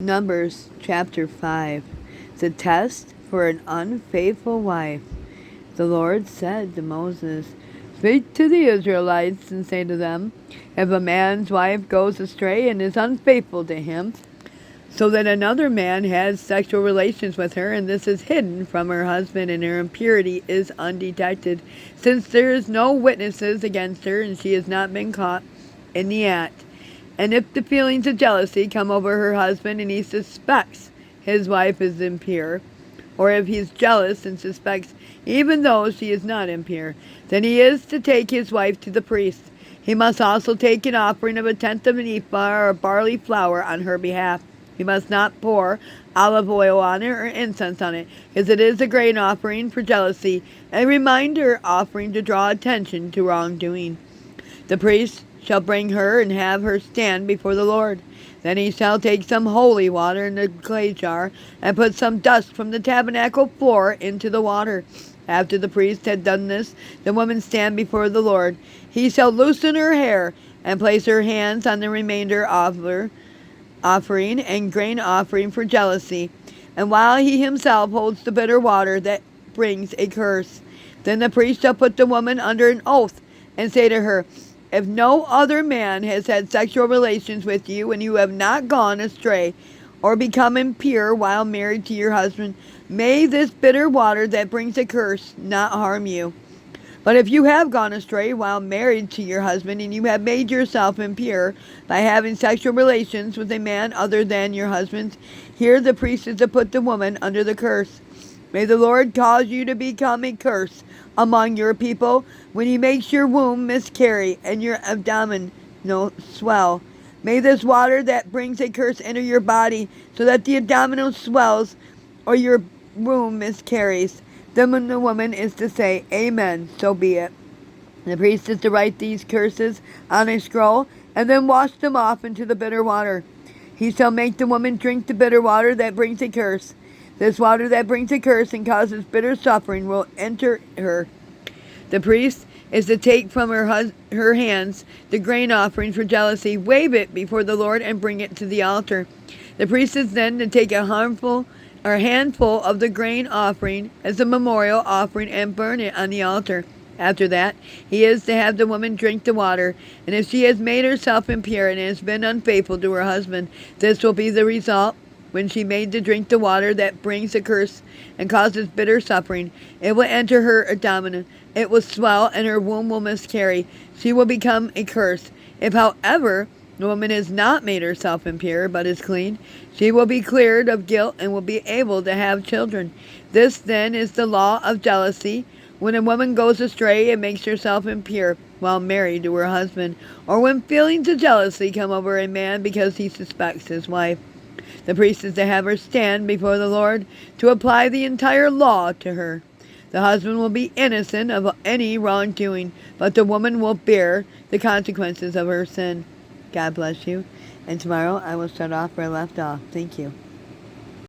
Numbers chapter 5. The test for an unfaithful wife. The Lord said to Moses, "Speak to the Israelites and say to them, if a man's wife goes astray and is unfaithful to him, so that another man has sexual relations with her, and this is hidden from her husband, and her impurity is undetected, since there is no witnesses against her, and she has not been caught in the act. And if the feelings of jealousy come over her husband and he suspects his wife is impure, or if he's jealous and suspects even though she is not impure, then he is to take his wife to the priest. He must also take an offering of a tenth of an ephah or barley flour on her behalf. He must not pour olive oil on it or incense on it, because it is a grain offering for jealousy, a reminder offering to draw attention to wrongdoing. The priest shall bring her and have her stand before the Lord. Then he shall take some holy water in a clay jar and put some dust from the tabernacle floor into the water. After the priest had done this, the woman stand before the Lord. He shall loosen her hair and place her hands on the remainder of her offering and grain offering for jealousy, and while he himself holds the bitter water that brings a curse. Then the priest shall put the woman under an oath and say to her, if no other man has had sexual relations with you and you have not gone astray or become impure while married to your husband, may this bitter water that brings a curse not harm you. But if you have gone astray while married to your husband and you have made yourself impure by having sexual relations with a man other than your husband, here the priest is to put the woman under the curse. May the Lord cause you to become a curse among your people when he makes your womb miscarry and your abdomen swell. May this water that brings a curse enter your body so that the abdominal swells or your womb miscarries. Then the woman is to say, Amen, so be it. The priest is to write these curses on a scroll and then wash them off into the bitter water. He shall make the woman drink the bitter water that brings a curse. This water that brings a curse and causes bitter suffering will enter her. The priest is to take from her hands the grain offering for jealousy, wave it before the Lord, and bring it to the altar. The priest is then to take a handful of the grain offering as a memorial offering and burn it on the altar. After that, he is to have the woman drink the water, and if she has made herself impure and has been unfaithful to her husband, this will be the result. When she made to drink the water that brings a curse and causes bitter suffering, it will enter her abdomen. It will swell, and her womb will miscarry. She will become a curse. If, however, the woman has not made herself impure, but is clean, she will be cleared of guilt and will be able to have children. This, then, is the law of jealousy. When a woman goes astray and makes herself impure while married to her husband, or when feelings of jealousy come over a man because he suspects his wife. The priest is to have her stand before the Lord to apply the entire law to her. The husband will be innocent of any wrongdoing, but the woman will bear the consequences of her sin. God bless you. And tomorrow I will start off where I left off. Thank you.